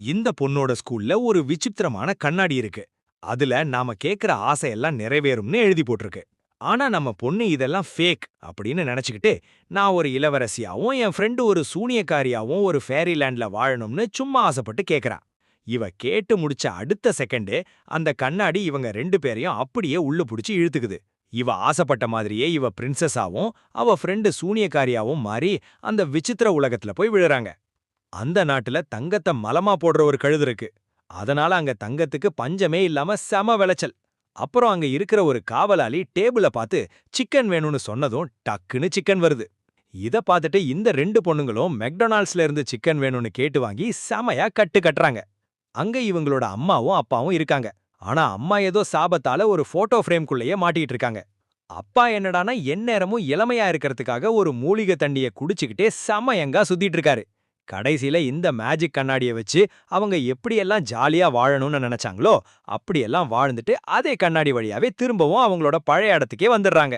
இந்த பொண்ணோட ஸ்கூல்ல ஒரு விசித்திரமான கண்ணாடி இருக்கு. அதுல நாம கேக்குற ஆசையெல்லாம் நிறைவேறும்னு எழுதி போட்டிருக்கு. ஆனா நம்ம பொண்ணு இதெல்லாம் ஃபேக் அப்படின்னு நினைச்சுக்கிட்டு, நான் ஒரு இளவரசியாவும் என் ஃப்ரெண்டு ஒரு சூனியக்காரியாவும் ஒரு ஃபேரிலேண்ட்ல வாழணும்னு சும்மா ஆசைப்பட்டு கேக்குறா. இவ கேட்டு முடிச்ச அடுத்த செகண்டே அந்த கண்ணாடி இவங்க ரெண்டு பேரையும் அப்படியே உள்ள புடிச்சு இழுத்துக்குது. இவ ஆசைப்பட்ட மாதிரியே இவ பிரின்சஸாவும் அவ ஃப்ரெண்டு சூனியக்காரியாவும் மாறி அந்த விசித்திர உலகத்துல போய் விழுறாங்க. அந்த நாட்டுல தங்கத்த மலமா போடுற ஒரு கழுது இருக்கு. அதனால அங்க தங்கத்துக்கு பஞ்சமே இல்லாம செம விளைச்சல். அப்புறம் அங்க இருக்கிற ஒரு காவலாளி டேபிள பார்த்து சிக்கன் வேணும்னு சொன்னதும் டக்குன்னு சிக்கன் வருது. இத பார்த்துட்டு இந்த ரெண்டு பொண்ணுங்களும் மெக்டொனால்ட்ஸ்ல இருந்து சிக்கன் வேணும்னு கேட்டு வாங்கி செமையா கட்டு கட்டுறாங்க. அங்க இவங்களோட அம்மாவும் அப்பாவும் இருக்காங்க. ஆனா அம்மா ஏதோ சாபத்தால ஒரு போட்டோ ஃப்ரேம்குள்ளேயே மாட்டிட்டு இருக்காங்க. அப்பா என்னடானா எந்நேரமும் இளமையா இருக்கிறதுக்காக ஒரு மூலிகை தண்ணிய குடிச்சுக்கிட்டே செமயங்கா சுத்திட்டு இருக்காரு. கடைசியில இந்த மேஜிக் கண்ணாடிய வச்சு அவங்க எப்படியெல்லாம் ஜாலியா வாழணும்னு நினைச்சாங்களோ அப்படியெல்லாம் வாழ்ந்துட்டு அதே கண்ணாடி வழியாவே திரும்பவும் அவங்களோட பழைய இடத்துக்கே வந்துடுறாங்க.